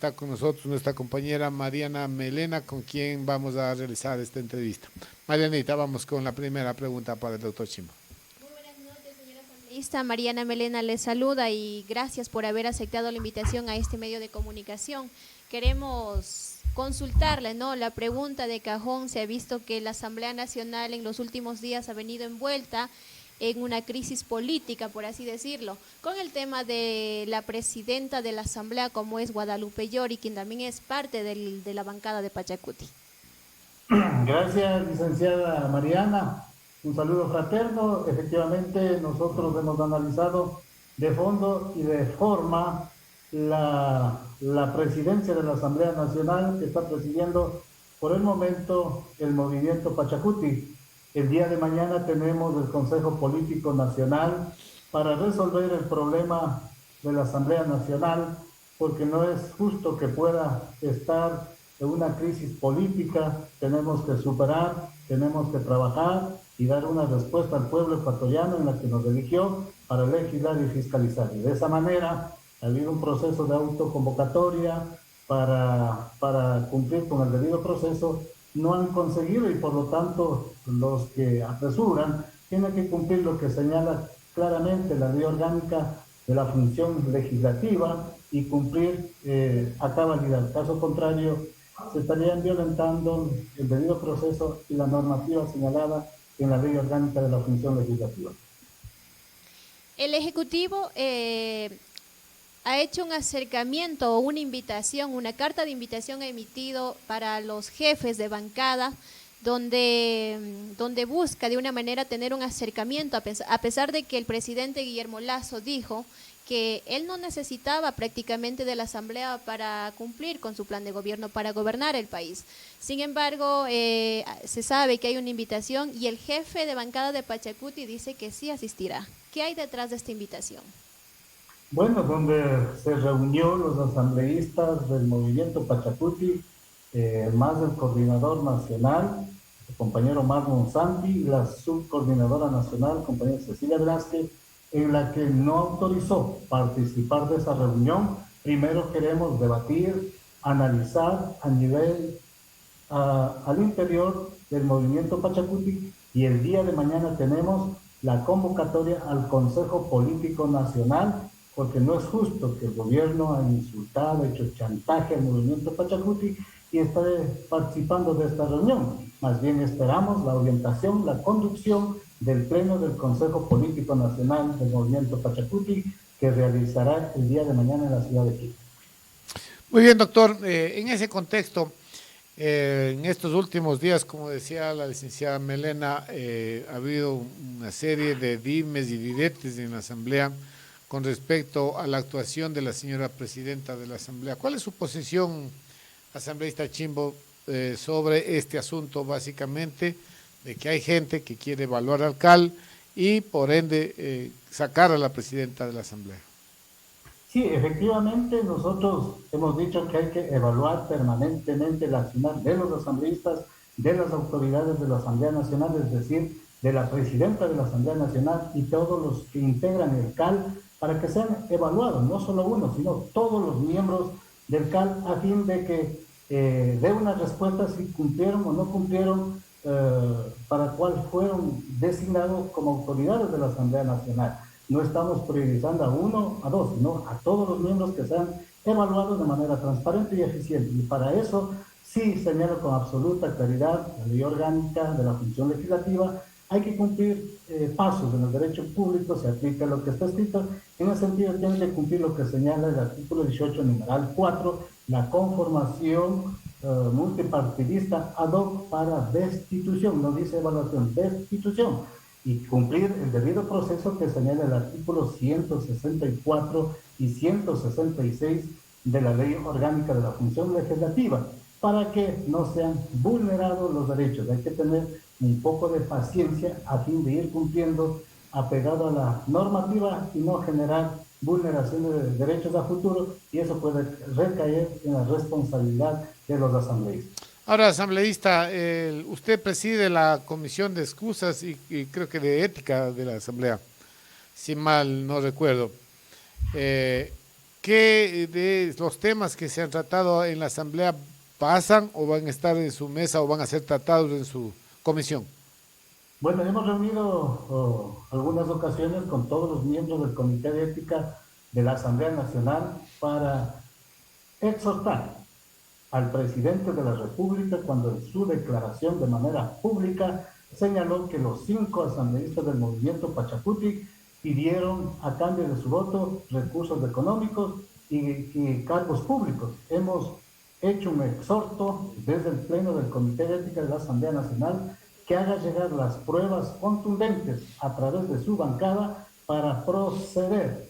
Está con nosotros nuestra compañera Mariana Melena, con quien vamos a realizar esta entrevista. Marianita, vamos con la primera pregunta para el doctor Chimbo. Muy buenas noches, señora asambleísta. Mariana Melena les saluda y gracias por haber aceptado la invitación a este medio de comunicación. Queremos consultarle, ¿no? La pregunta de cajón: se ha visto que la Asamblea Nacional en los últimos días ha venido envuelta en una crisis política, por así decirlo, con el tema de la presidenta de la Asamblea, como es Guadalupe Llori, quien también es parte de la bancada de Pachacuti. Gracias, licenciada Mariana. Un saludo fraterno. Efectivamente, nosotros hemos analizado de fondo y de forma la presidencia de la Asamblea Nacional que está presidiendo por el momento el movimiento Pachacuti. El día de mañana tenemos el Consejo Político Nacional para resolver el problema de la Asamblea Nacional, porque no es justo que pueda estar en una crisis política. Tenemos que superar, tenemos que trabajar y dar una respuesta al pueblo ecuatoriano en la que nos eligió para legislar y fiscalizar. Y de esa manera ha habido un proceso de autoconvocatoria para cumplir con el debido proceso. No han conseguido y por lo tanto los que apresuran tienen que cumplir lo que señala claramente la ley orgánica de la función legislativa y cumplir a cabalidad. Caso contrario, se estarían violentando el debido proceso y la normativa señalada en la ley orgánica de la función legislativa. El Ejecutivo ha hecho un acercamiento o una invitación, una carta de invitación ha emitido para los jefes de bancada, donde busca de una manera tener un acercamiento, a pesar de que el presidente Guillermo Lasso dijo que él no necesitaba prácticamente de la Asamblea para cumplir con su plan de gobierno, para gobernar el país. Sin embargo, se sabe que hay una invitación y el jefe de bancada de Pachacuti dice que sí asistirá. ¿Qué hay detrás de esta invitación? Bueno, donde se reunió los asambleístas del movimiento Pachacuti, más el coordinador nacional, el compañero Marlon Santi, y la subcoordinadora nacional, compañera Cecilia Velázquez, en la que no autorizó participar de esa reunión. Primero queremos debatir, analizar a nivel al interior del movimiento Pachacuti, y el día de mañana tenemos la convocatoria al Consejo Político Nacional, porque no es justo que el gobierno haya insultado, hecho chantaje al movimiento Pachacuti y esté participando de esta reunión. Más bien esperamos la orientación, la conducción del Pleno del Consejo Político Nacional del movimiento Pachacuti, que realizará el día de mañana en la ciudad de Quito. Muy bien, doctor. En ese contexto, en estos últimos días, como decía la licenciada Melena, ha habido una serie de dimes y diretes en la Asamblea con respecto a la actuación de la señora presidenta de la Asamblea. ¿Cuál es su posición, asambleísta Chimbo, sobre este asunto, básicamente, de que hay gente que quiere evaluar al CAL y, por ende, sacar a la presidenta de la Asamblea? Sí, efectivamente, nosotros hemos dicho que hay que evaluar permanentemente la acción de los asambleístas, de las autoridades de la Asamblea Nacional, es decir, de la presidenta de la Asamblea Nacional y todos los que integran el CAL, para que sean evaluados, no solo uno, sino todos los miembros del CAL, a fin de que dé una respuesta si cumplieron o no cumplieron, para cuál fueron designados como autoridades de la Asamblea Nacional. No estamos priorizando a uno, a dos, sino a todos los miembros que sean evaluados de manera transparente y eficiente. Y para eso sí señalo con absoluta claridad la ley orgánica de la función legislativa. Hay que cumplir pasos en el derecho público, se aplica lo que está escrito. En ese sentido, tiene que cumplir lo que señala el artículo 18, numeral 4, la conformación multipartidista ad hoc para destitución, no dice evaluación, destitución, y cumplir el debido proceso que señala el artículo 164 y 166 de la Ley Orgánica de la Función Legislativa, para que no sean vulnerados los derechos. Hay que tener un poco de paciencia a fin de ir cumpliendo apegado a la normativa y no generar vulneraciones de derechos a futuro, y eso puede recaer en la responsabilidad de los asambleístas. Ahora, asambleísta, usted preside la comisión de excusas y creo que de ética de la Asamblea, si mal no recuerdo. ¿qué de los temas que se han tratado en la Asamblea pasan o van a estar en su mesa o van a ser tratados en su comisión? Bueno, hemos reunido algunas ocasiones con todos los miembros del Comité de Ética de la Asamblea Nacional para exhortar al presidente de la República cuando en su declaración de manera pública señaló que los 5 asambleístas del movimiento Pachacuti pidieron a cambio de su voto recursos económicos y cargos públicos. Hemos hecho un exhorto desde el Pleno del Comité de Ética de la Asamblea Nacional que haga llegar las pruebas contundentes a través de su bancada para proceder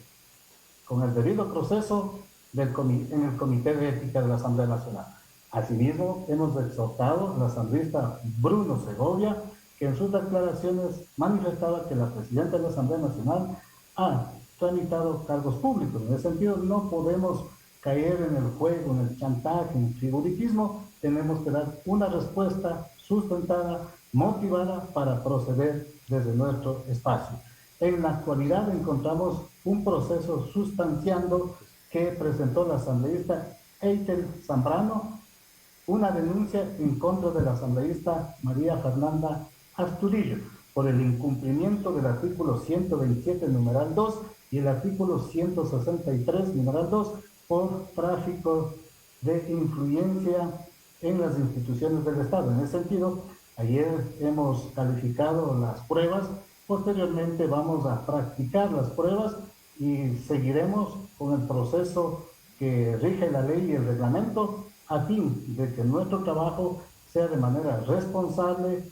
con el debido proceso en el Comité de Ética de la Asamblea Nacional. Asimismo, hemos exhortado al asambleísta Bruno Segovia, que en sus declaraciones manifestaba que la presidenta de la Asamblea Nacional ha tramitado cargos públicos. En ese sentido, no podemos caer en el juego, en el chantaje, en el favoritismo. Tenemos que dar una respuesta sustentada, motivada para proceder desde nuestro espacio. En la actualidad encontramos un proceso sustanciando que presentó la asambleísta Eitel Zambrano, una denuncia en contra de la asambleísta María Fernanda Asturillo por el incumplimiento del artículo 127, numeral 2, y el artículo 163, numeral 2, por tráfico de influencia en las instituciones del Estado. En ese sentido, ayer hemos calificado las pruebas, posteriormente vamos a practicar las pruebas y seguiremos con el proceso que rige la ley y el reglamento a fin de que nuestro trabajo sea de manera responsable,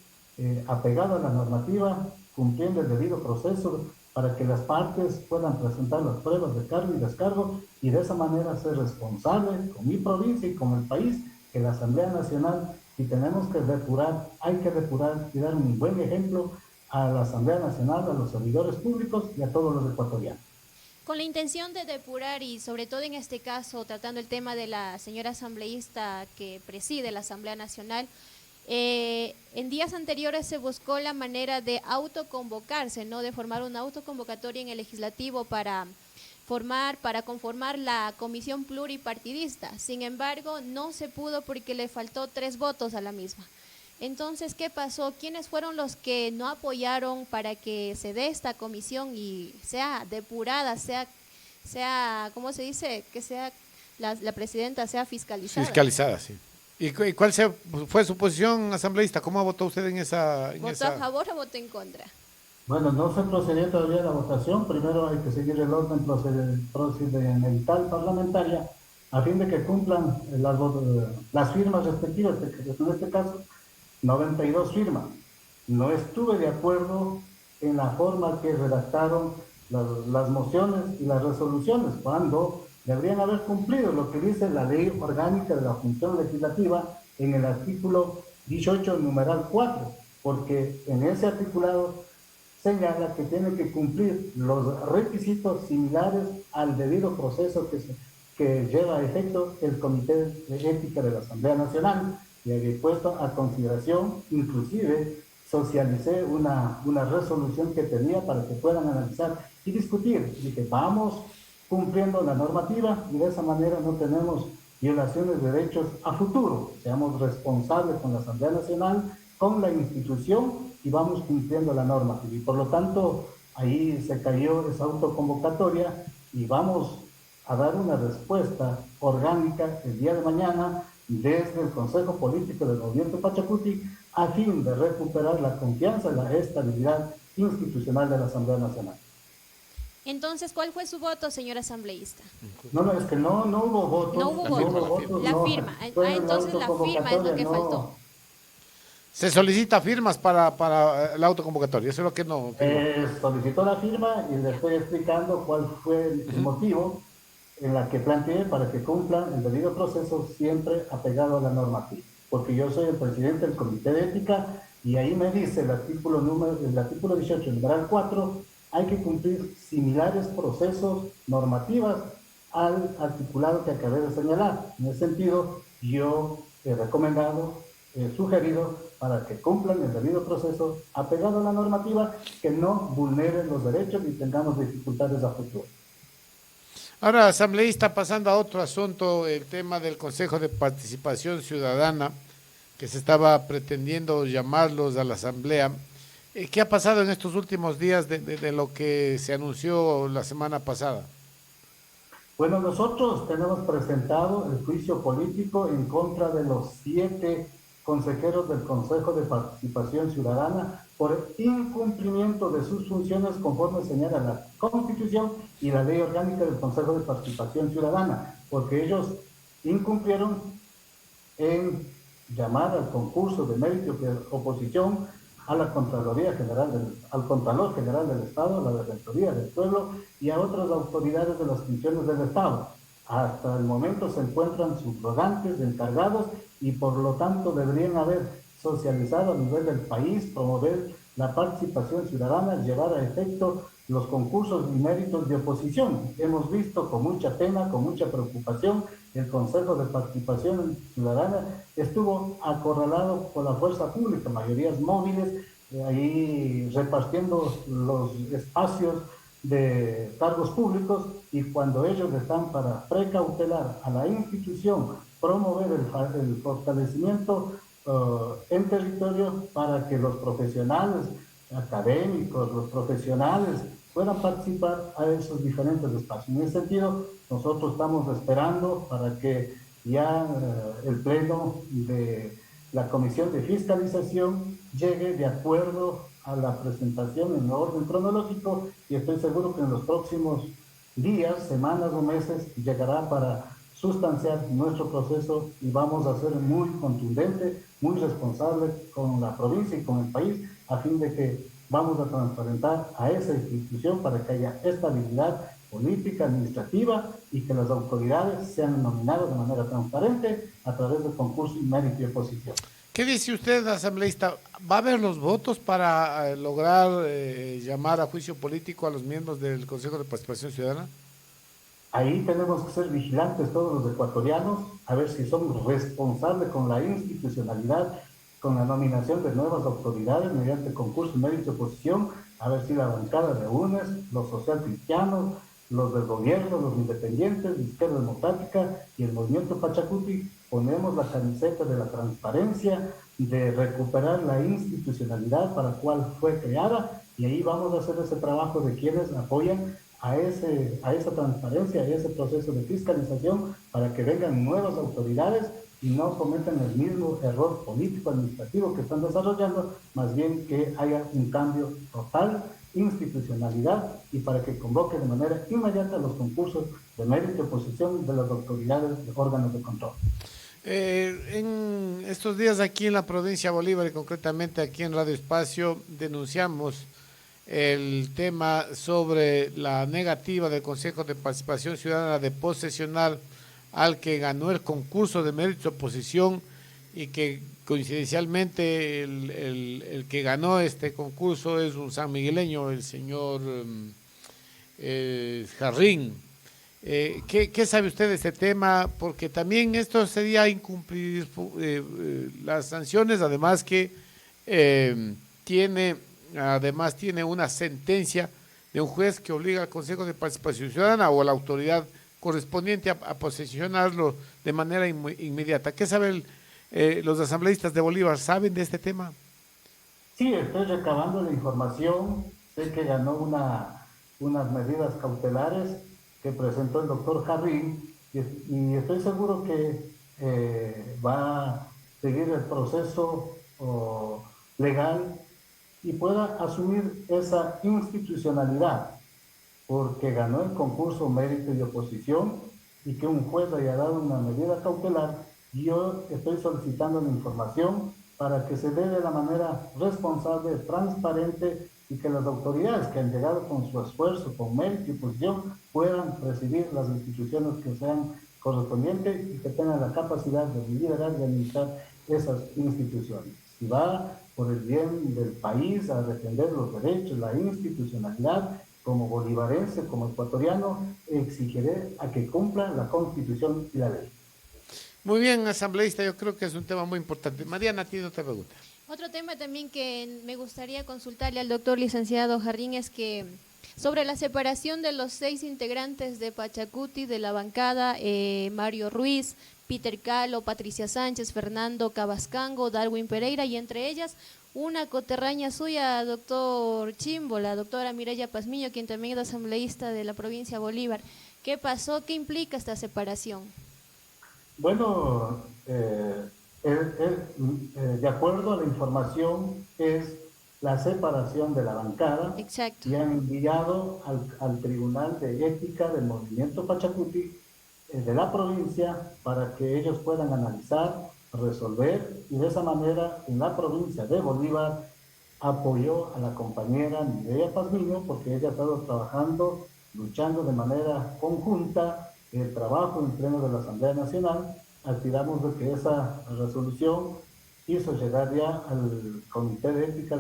apegado a la normativa, cumpliendo el debido proceso para que las partes puedan presentar las pruebas de cargo y descargo y de esa manera ser responsable con mi provincia y con el país, que la Asamblea Nacional, si tenemos que depurar, hay que depurar y dar un buen ejemplo a la Asamblea Nacional, a los servidores públicos y a todos los ecuatorianos. Con la intención de depurar y sobre todo en este caso tratando el tema de la señora asambleísta que preside la Asamblea Nacional, en días anteriores se buscó la manera de autoconvocarse, ¿no? De formar una autoconvocatoria en el legislativo para conformar la comisión pluripartidista. Sin embargo, no se pudo porque le faltó 3 votos a la misma. Entonces, ¿qué pasó? ¿Quiénes fueron los que no apoyaron para que se dé esta comisión y sea depurada, sea ¿cómo se dice? Que sea la presidenta sea fiscalizada. Fiscalizada, sí. ¿Y cuál fue su posición, asambleísta? ¿Cómo votó usted en esa? ¿Votó a favor o votó en contra? Bueno, no se procedió todavía a la votación. Primero hay que seguir el orden procedimental parlamentaria a fin de que cumplan las firmas respectivas. En este caso, 92 firmas. No estuve de acuerdo en la forma que redactaron las mociones y las resoluciones, cuando deberían haber cumplido lo que dice la Ley Orgánica de la Función Legislativa en el artículo 18, numeral 4, porque en ese articulado señala que tiene que cumplir los requisitos similares al debido proceso que lleva a efecto el Comité de Ética de la Asamblea Nacional. Y había puesto a consideración, inclusive socialicé una resolución que tenía para que puedan analizar y discutir. Dije, vamos cumpliendo la normativa y de esa manera no tenemos violaciones de derechos a futuro. Seamos responsables con la Asamblea Nacional, con la institución y vamos cumpliendo la norma. Y por lo tanto, ahí se cayó esa autoconvocatoria y vamos a dar una respuesta orgánica el día de mañana desde el Consejo Político del Movimiento Pachacuti a fin de recuperar la confianza y la estabilidad institucional de la Asamblea Nacional. Entonces, ¿cuál fue su voto, señor asambleísta? No, es que no hubo votos. No hubo votos, la firma. Entonces la firma es lo que faltó. Se solicita firmas para la autoconvocatoria, eso es lo que no... Solicitó la firma y le estoy explicando cuál fue el motivo en la que planteé para que cumplan el debido proceso siempre apegado a la normativa. Porque yo soy el presidente del Comité de Ética y ahí me dice el artículo 18, numeral 4, hay que cumplir similares procesos normativas al articulado que acabé de señalar. En ese sentido, yo he recomendado, he sugerido para que cumplan el debido proceso apegado a la normativa, que no vulneren los derechos y tengamos dificultades a futuro. Ahora, asambleísta, pasando a otro asunto, el tema del Consejo de Participación Ciudadana, que se estaba pretendiendo llamarlos a la asamblea. ¿Qué ha pasado en estos últimos días de lo que se anunció la semana pasada? Bueno, nosotros tenemos presentado el juicio político en contra de los 7 consejeros del Consejo de Participación Ciudadana por incumplimiento de sus funciones conforme señala la Constitución y la Ley Orgánica del Consejo de Participación Ciudadana, porque ellos incumplieron en llamar al concurso de mérito de oposición a la Contraloría General al Contralor General del Estado, a la Defensoría del Pueblo y a otras autoridades de las funciones del Estado. Hasta el momento se encuentran subrogantes, encargados, y por lo tanto deberían haber socializado a nivel del país, promover la participación ciudadana, llevar a efecto los concursos y méritos de oposición. Hemos visto con mucha pena, con mucha preocupación, el Consejo de Participación Ciudadana estuvo acorralado por la fuerza pública, mayorías móviles, ahí repartiendo los espacios de cargos públicos, y cuando ellos están para precautelar a la institución, promover el fortalecimiento en territorio para que los profesionales académicos, los profesionales puedan participar a esos diferentes espacios. En ese sentido, nosotros estamos esperando para que ya el pleno de la Comisión de Fiscalización llegue de acuerdo a la presentación en orden cronológico, y estoy seguro que en los próximos días, semanas o meses llegará para sustanciar nuestro proceso, y vamos a ser muy contundente, muy responsable con la provincia y con el país, a fin de que vamos a transparentar a esa institución para que haya estabilidad política, administrativa, y que las autoridades sean nominadas de manera transparente a través de concurso y mérito y oposición. ¿Qué dice usted, asambleísta? ¿Va a haber los votos para lograr llamar a juicio político a los miembros del Consejo de Participación Ciudadana? Ahí tenemos que ser vigilantes todos los ecuatorianos, a ver si somos responsables con la institucionalidad, con la nominación de nuevas autoridades mediante concurso y mérito de oposición, a ver si la bancada de UNES, los social cristianos, los del gobierno, los independientes, la izquierda democrática y el movimiento Pachacuti ponemos la camiseta de la transparencia, de recuperar la institucionalidad para la cual fue creada, y ahí vamos a hacer ese trabajo de quienes apoyan a esa transparencia, a ese proceso de fiscalización, para que vengan nuevas autoridades y no cometan el mismo error político administrativo que están desarrollando, más bien que haya un cambio total, institucionalidad, y para que convoque de manera inmediata los concursos de mérito y oposición de las autoridades de órganos de control. En estos días aquí en la provincia de Bolívar, y concretamente aquí en Radio Espacio, denunciamos el tema sobre la negativa del Consejo de Participación Ciudadana de posesionar al que ganó el concurso de mérito de oposición, y que coincidencialmente el que ganó este concurso es un sanmigueleño, el señor Jarrín. ¿Qué sabe usted de este tema? Porque también esto sería incumplir las sanciones, además que tiene una sentencia de un juez que obliga al Consejo de Participación Ciudadana o a la autoridad correspondiente a posesionarlo de manera inmediata. ¿Qué saben los asambleístas de Bolívar? ¿Saben de este tema? Sí, estoy recabando la información. Sé que ganó unas medidas cautelares que presentó el doctor Jarrín, y estoy seguro que va a seguir el proceso legal y pueda asumir esa institucionalidad, porque ganó el concurso mérito y oposición, y que un juez haya dado una medida cautelar. Yo estoy solicitando la información para que se dé de la manera responsable, transparente, y que las autoridades que han llegado con su esfuerzo, con mérito y oposición, puedan presidir las instituciones que sean correspondientes y que tengan la capacidad de liderar y administrar esas instituciones. Si va por el bien del país a defender los derechos, la institucionalidad, como bolivarense, como ecuatoriano, exigiré a que cumpla la Constitución y la ley. Muy bien, asambleísta, yo creo que es un tema muy importante. Mariana, a ti no te pregunta. Otro tema también que me gustaría consultarle al doctor licenciado Jarrín es que Sobre la separación de los 6 integrantes de Pachacuti de la bancada, Mario Ruiz, Peter Calo, Patricia Sánchez, Fernando Cabascango, Darwin Pereira y entre ellas una coterraña suya, doctor Chimbo, la doctora Mireya Pazmiño, quien también es asambleísta de la provincia de Bolívar. ¿Qué pasó? ¿Qué implica esta separación? Bueno, de acuerdo a la información, es la separación de la bancada. Exacto. Y han enviado al Tribunal de Ética del Movimiento Pachacuti de la provincia para que ellos puedan analizar, resolver, y de esa manera en la provincia de Bolívar apoyó a la compañera Mireya Pazmiño porque ella ha estado trabajando, luchando de manera conjunta el trabajo en pleno de la Asamblea Nacional. Activamos de que esa resolución hizo llegar ya al Comité de Ética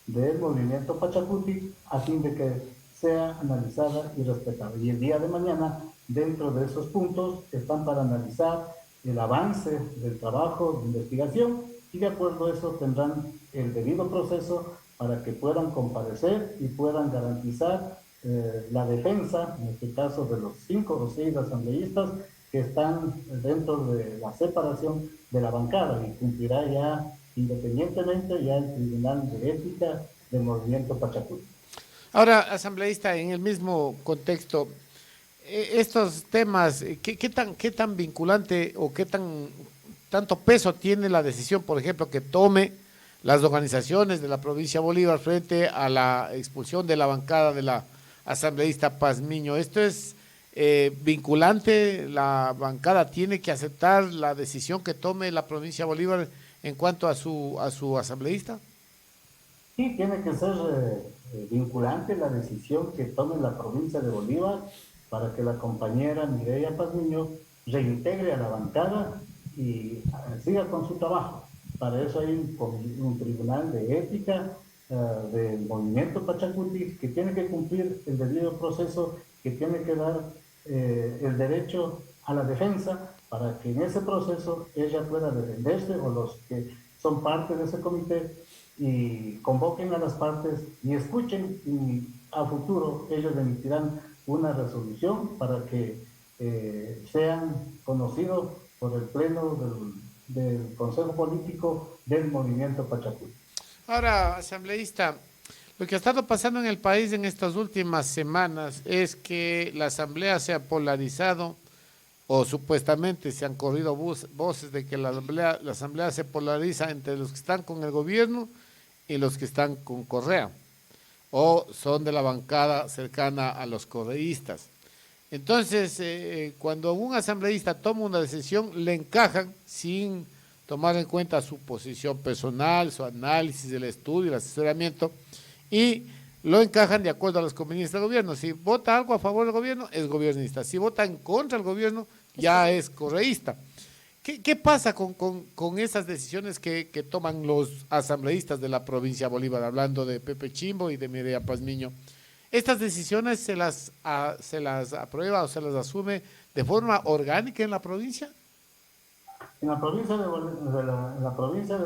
del Movimiento Pachacuti a fin de que sea analizada y respetada. Y el día de mañana, dentro de esos puntos, están para analizar el avance del trabajo de investigación y de acuerdo a eso tendrán el debido proceso para que puedan comparecer y puedan garantizar la defensa, en este caso de los 5 o 6 asambleístas que están dentro de la separación de la bancada y cumplirá ya independientemente ya el Tribunal de Ética del Movimiento Pachacuti. Ahora, asambleísta, en el mismo contexto, estos temas, ¿qué tan vinculante o tanto peso tiene la decisión, por ejemplo, que tome las organizaciones de la provincia de Bolívar frente a la expulsión de la bancada de la asambleísta Pazmiño? ¿Esto es vinculante? ¿La bancada tiene que aceptar la decisión que tome la provincia de Bolívar en cuanto a su asambleísta? Sí, tiene que ser vinculante la decisión que tome la provincia de Bolívar para que la compañera Mireya Pazmiño reintegre a la bancada y siga con su trabajo. Para eso hay un tribunal de ética del movimiento Pachacuti que tiene que cumplir el debido proceso, que tiene que dar el derecho a la defensa para que en ese proceso ella pueda defenderse o los que son parte de ese comité y convoquen a las partes y escuchen y a futuro ellos emitirán una resolución para que sean conocidos por el pleno del Consejo Político del Movimiento Pachacuti. Ahora, asambleísta, lo que ha estado pasando en el país en estas últimas semanas es que la asamblea se ha polarizado o supuestamente se han corrido voces de que la asamblea se polariza entre los que están con el gobierno y los que están con Correa o son de la bancada cercana a los correístas. Entonces, cuando un asambleísta toma una decisión, le encajan sin tomar en cuenta su posición personal, su análisis del estudio, el asesoramiento, y lo encajan de acuerdo a las conveniencias del gobierno. Si vota algo a favor del gobierno, es gobernista. Si vota en contra del gobierno, ya es correísta. ¿Qué pasa con esas decisiones que toman los asambleístas de la provincia de Bolívar, hablando de Pepe Chimbo y de Mireya Pazmiño? ¿Estas decisiones se las aprueba o se las asume de forma orgánica en la provincia? En la provincia de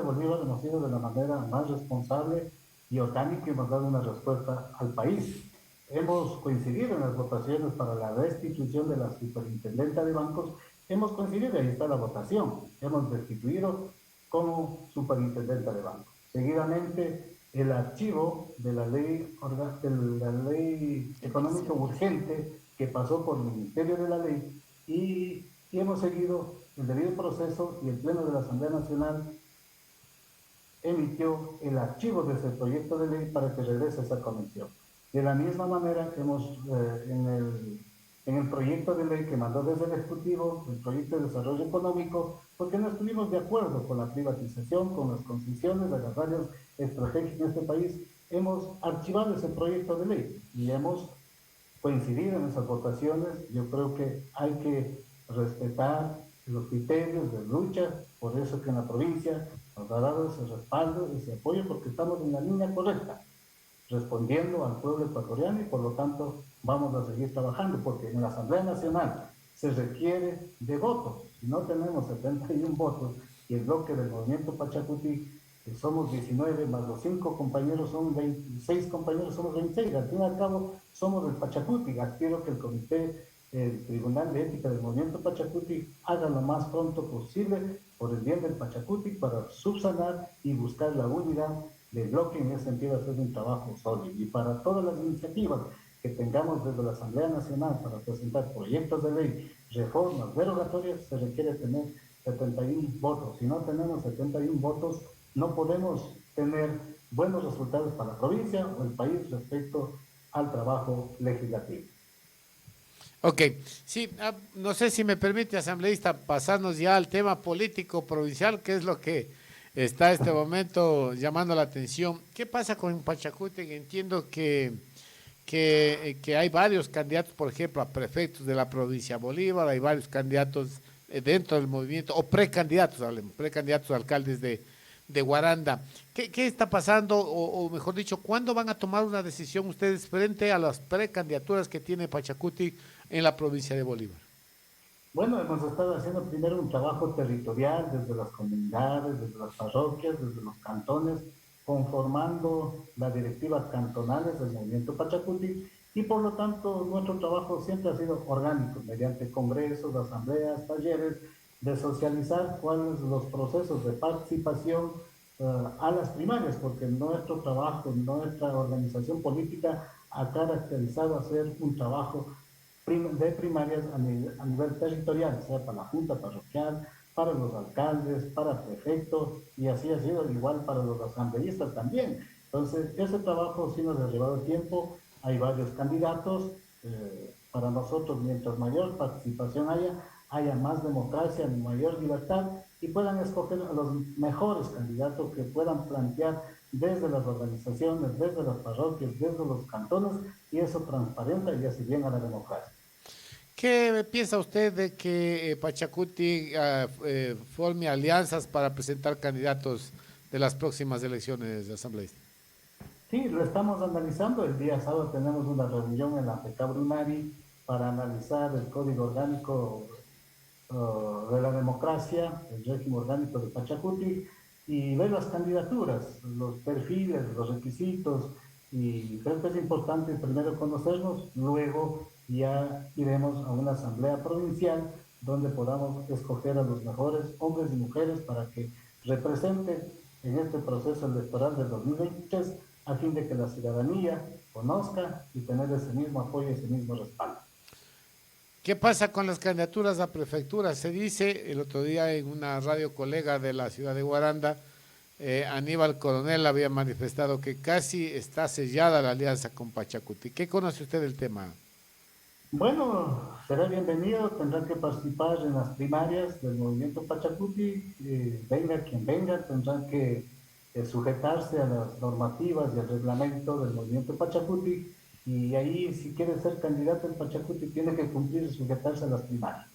Bolívar hemos sido de la manera más responsable y orgánica y hemos dado una respuesta al país. Hemos coincidido en las votaciones para la restitución de la superintendenta de bancos. Hemos coincidido, ahí está la votación. Hemos destituido como superintendenta de bancos. Seguidamente, el archivo de la ley económica urgente que pasó por el Ministerio de la Ley y hemos seguido el debido proceso y el Pleno de la Asamblea Nacional emitió el archivo de ese proyecto de ley para que regrese a esa comisión. De la misma manera, hemos en el proyecto de ley que mandó desde el Ejecutivo, el proyecto de desarrollo económico, porque no estuvimos de acuerdo con la privatización, con las concesiones de las áreas estratégicas de este país, hemos archivado ese proyecto de ley y hemos coincidido en esas votaciones. Yo creo que hay que respetar los criterios de lucha, por eso que en la provincia nos ha dado ese respaldo, ese apoyo, porque estamos en la línea correcta, respondiendo al pueblo ecuatoriano y por lo tanto vamos a seguir trabajando, porque en la Asamblea Nacional se requiere de votos. Si no tenemos 71 votos y el bloque del Movimiento Pachacuti somos 19 más los 5 compañeros son 26 compañeros, somos 26. Al fin y al cabo, somos del Pachacuti. Quiero que el comité, el Tribunal de Ética del Movimiento Pachacuti haga lo más pronto posible por el bien del Pachacuti para subsanar y buscar la unidad del bloque. En ese sentido, hacer un trabajo sólido. Y para todas las iniciativas que tengamos desde la Asamblea Nacional para presentar proyectos de ley, reformas derogatorias, se requiere tener 71 votos. Si no tenemos 71 votos, no podemos tener buenos resultados para la provincia o el país respecto al trabajo legislativo. Ok, sí, no sé si me permite, asambleísta, pasarnos ya al tema político provincial, que es lo que está en este momento llamando la atención. ¿Qué pasa con Pachacuti? Entiendo que hay varios candidatos, por ejemplo, a prefectos de la provincia de Bolívar, hay varios candidatos dentro del movimiento, o precandidatos, hablemos, precandidatos a alcaldes de Guaranda. ¿Qué está pasando, o mejor dicho, cuándo van a tomar una decisión ustedes frente a las precandidaturas que tiene Pachacuti en la provincia de Bolívar? Bueno, hemos estado haciendo primero un trabajo territorial desde las comunidades, desde las parroquias, desde los cantones, conformando las directivas cantonales del movimiento Pachacuti, y por lo tanto nuestro trabajo siempre ha sido orgánico, mediante congresos, asambleas, talleres, de socializar cuáles son los procesos de participación a las primarias, porque nuestro trabajo, nuestra organización política ha caracterizado a ser un trabajo de primarias a nivel territorial, sea para la junta parroquial, para los alcaldes, para prefectos, y así ha sido igual para los asambleístas también. Entonces, ese trabajo sí nos ha llevado tiempo, hay varios candidatos, para nosotros mientras mayor participación haya más democracia, mayor libertad, y puedan escoger a los mejores candidatos que puedan plantear desde las organizaciones, desde las parroquias, desde los cantones, y eso transparenta y hace bien a la democracia. ¿Qué piensa usted de que Pachacuti forme alianzas para presentar candidatos de las próximas elecciones asambleístas? Sí, lo estamos analizando. El día sábado tenemos una reunión en la PK Brunari para analizar el código orgánico de la democracia, el régimen orgánico de Pachacuti, y ver las candidaturas, los perfiles, los requisitos, y creo que es importante primero conocernos, luego ya iremos a una asamblea provincial donde podamos escoger a los mejores hombres y mujeres para que representen en este proceso electoral del 2023, a fin de que la ciudadanía conozca y tener ese mismo apoyo, ese mismo respaldo. ¿Qué pasa con las candidaturas a prefectura? Se dice el otro día en una radio colega de la ciudad de Guaranda, Aníbal Coronel había manifestado que casi está sellada la alianza con Pachacuti. ¿Qué conoce usted del tema? Bueno, será bienvenido, tendrá que participar en las primarias del movimiento Pachacuti, venga quien venga, tendrá que sujetarse a las normativas y al reglamento del movimiento Pachacuti, y ahí si quiere ser candidato en Pachacuti tiene que cumplir y sujetarse a las primarias.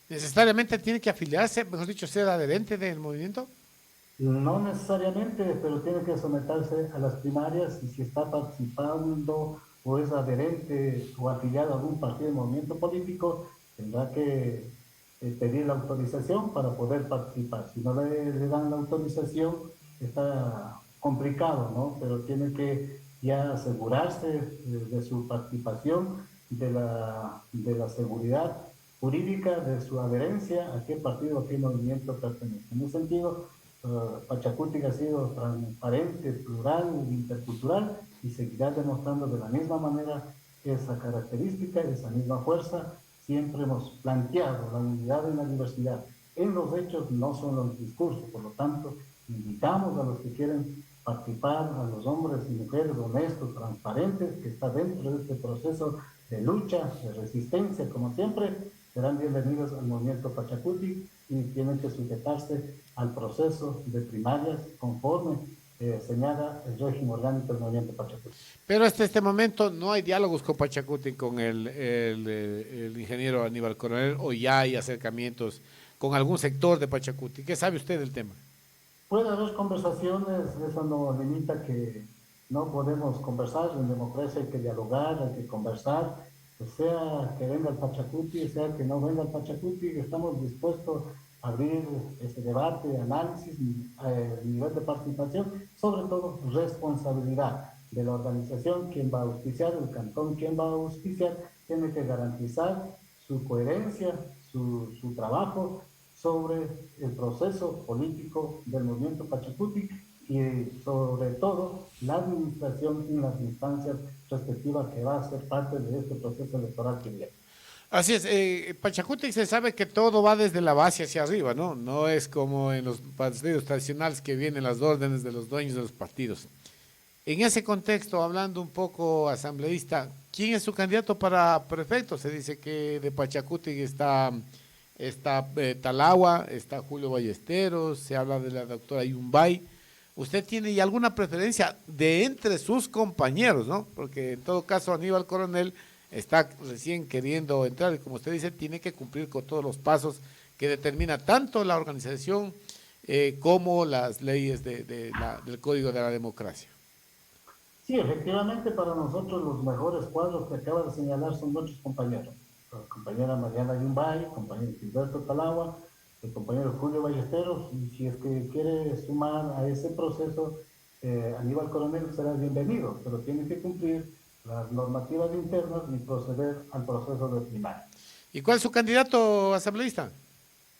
¿Necesariamente tiene que afiliarse, mejor dicho, ser adherente del movimiento? No necesariamente, pero tiene que someterse a las primarias, y si está participando o es adherente o afiliado a algún partido de movimiento político, tendrá que pedir la autorización para poder participar. Si no le dan la autorización, está complicado, ¿no? Pero tiene que ya asegurarse de su participación, de la seguridad jurídica, de su adherencia a qué partido o qué movimiento pertenece. En ese sentido, Pachacuti ha sido transparente, plural, intercultural, y seguirá demostrando de la misma manera esa característica, esa misma fuerza. Siempre hemos planteado la unidad en la diversidad. En los hechos, no son los discursos. Por lo tanto, invitamos a los que quieren participar, a los hombres y mujeres honestos, transparentes, que están dentro de este proceso de lucha, de resistencia, como siempre, serán bienvenidos al movimiento Pachacuti, y tienen que sujetarse al proceso de primarias conforme señala el régimen orgánico del movimiento Pachacuti. Pero hasta este momento no hay diálogos con Pachacuti, con el ingeniero Aníbal Coronel, o ya hay acercamientos con algún sector de Pachacuti. ¿Qué sabe usted del tema? Puede haber conversaciones, eso no limita que no podemos conversar. En democracia hay que dialogar, hay que conversar, sea que venga el Pachacuti, sea que no venga el Pachacuti, estamos dispuestos abrir este debate, análisis, nivel de participación, sobre todo responsabilidad de la organización, quien va a auspiciar, el cantón, quien va a auspiciar, tiene que garantizar su coherencia, su trabajo sobre el proceso político del movimiento Pachacuti y sobre todo la administración en las instancias respectivas que va a ser parte de este proceso electoral que viene. Así es, Pachacuti se sabe que todo va desde la base hacia arriba, ¿no? No es como en los partidos tradicionales que vienen las órdenes de los dueños de los partidos. En ese contexto, hablando un poco asambleísta, ¿quién es su candidato para prefecto? Se dice que de Pachacuti está Talagua, está Julio Ballesteros, se habla de la doctora Yumbay. ¿Usted tiene ya alguna preferencia de entre sus compañeros, no? Porque en todo caso Aníbal Coronel está recién queriendo entrar y como usted dice, tiene que cumplir con todos los pasos que determina tanto la organización como las leyes del Código de la Democracia. Sí, efectivamente, para nosotros los mejores cuadros que acaba de señalar son nuestros compañeros. La compañera Mariana Yumbay, compañero Gilberto Talagua, el compañero Julio Ballesteros, y si es que quiere sumar a ese proceso, Aníbal Coronel será bienvenido, pero tiene que cumplir las normativas internas y proceder al proceso de primaria. ¿Y cuál es su candidato asambleísta?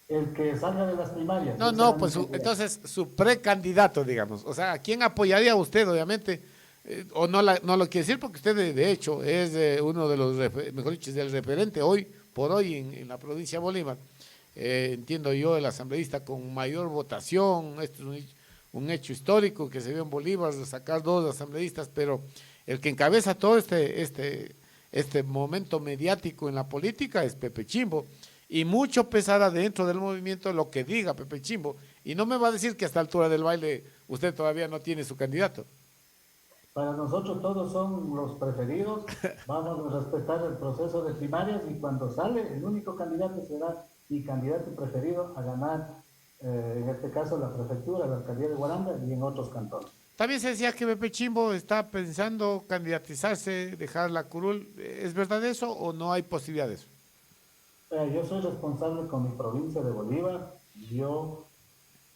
El que salga de las primarias, No, ese será no, mi pues candidato. entonces su precandidato, digamos. O sea, ¿a quién apoyaría usted, obviamente? O no, no lo quiere decir porque usted, de hecho, es uno de los, mejor dicho, es el referente hoy por hoy en la provincia de Bolívar. Entiendo yo, el asambleísta con mayor votación. Esto es un hecho histórico que se vio en Bolívar, sacar dos asambleístas, pero el que encabeza todo este momento mediático en la política es Pepe Chimbo. Y mucho pesará dentro del movimiento lo que diga Pepe Chimbo. Y no me va a decir que a esta altura del baile usted todavía no tiene su candidato. Para nosotros todos son los preferidos, vamos a respetar el proceso de primarias y cuando sale el único candidato será mi candidato preferido a ganar, en este caso la prefectura, la alcaldía de Guaranda y en otros cantones. También se decía que Pepe Chimbo está pensando candidatizarse, dejar la curul. ¿Es verdad eso o no hay posibilidad de eso? Yo soy responsable con mi provincia de Bolívar, yo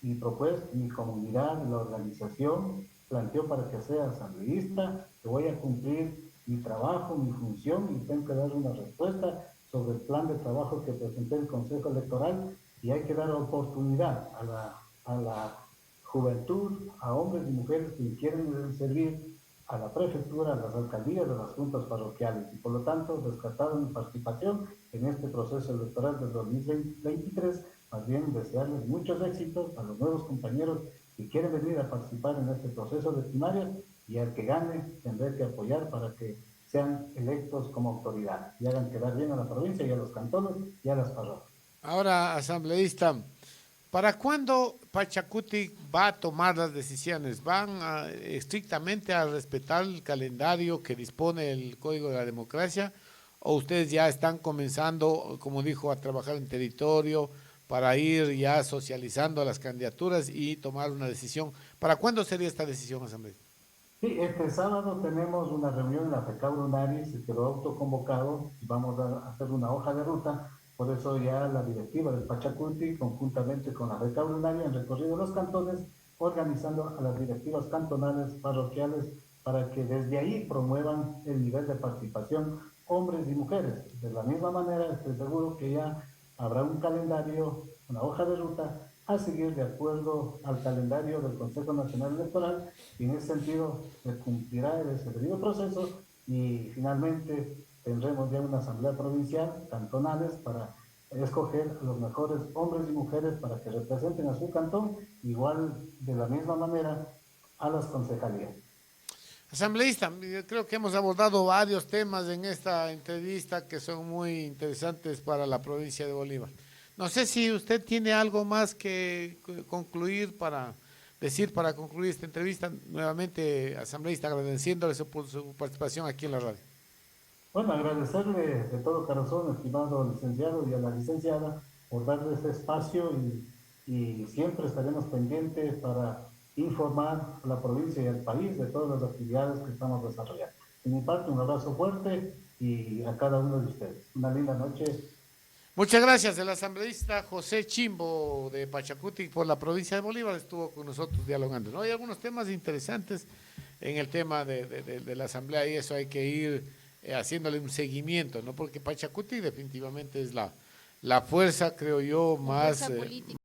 mi propuesta, mi comunidad, la organización planteó para que sea asambleísta, que voy a cumplir mi trabajo, mi función y tengo que dar una respuesta sobre el plan de trabajo que presenté el Consejo Electoral y hay que dar oportunidad a la juventud, a hombres y mujeres que quieren servir a la prefectura, a las alcaldías, a las juntas parroquiales y por lo tanto descartaron mi participación en este proceso electoral del 2023. Más bien desearles muchos éxitos a los nuevos compañeros que quieren venir a participar en este proceso de primaria y al que gane tendré que apoyar para que sean electos como autoridad y hagan quedar bien a la provincia y a los cantones y a las parroquias. Ahora, asambleísta, ¿para cuándo Pachacuti va a tomar las decisiones? Estrictamente a respetar el calendario que dispone el Código de la Democracia? ¿O ustedes ya están comenzando, como dijo, a trabajar en territorio para ir ya socializando las candidaturas y tomar una decisión? ¿Para cuándo sería esta decisión, asambleísta? Sí, este sábado tenemos una reunión en la FECAB Lunari, se quedó autoconvocado y vamos a hacer una hoja de ruta. Por eso ya la directiva del Pachacuti, conjuntamente con la FECAB Lunari, han recorrido los cantones, organizando a las directivas cantonales, parroquiales, para que desde ahí promuevan el nivel de participación hombres y mujeres. De la misma manera, estoy seguro que ya habrá un calendario, una hoja de ruta a seguir de acuerdo al calendario del Consejo Nacional Electoral y en ese sentido se cumplirá ese debido proceso y finalmente tendremos ya una asamblea provincial, cantonales, para escoger a los mejores hombres y mujeres para que representen a su cantón, igual de la misma manera a las concejalías. Asambleísta, yo creo que hemos abordado varios temas en esta entrevista que son muy interesantes para la provincia de Bolívar. No sé si usted tiene algo más que concluir para decir para concluir esta entrevista. Nuevamente, asambleísta, agradeciéndole por su participación aquí en la radio. Bueno, agradecerle de todo corazón, estimado licenciado y a la licenciada, por darle este espacio y siempre estaremos pendientes para informar a la provincia y al país de todas las actividades que estamos desarrollando. De mi parte, un abrazo fuerte y a cada uno de ustedes. Una linda noche. Muchas gracias. El asambleísta José Chimbo de Pachacuti por la provincia de Bolívar estuvo con nosotros dialogando, ¿no? Hay algunos temas interesantes en el tema de la asamblea y eso hay que ir haciéndole un seguimiento, ¿no? Porque Pachacuti definitivamente es la fuerza, creo yo, La más fuerza política.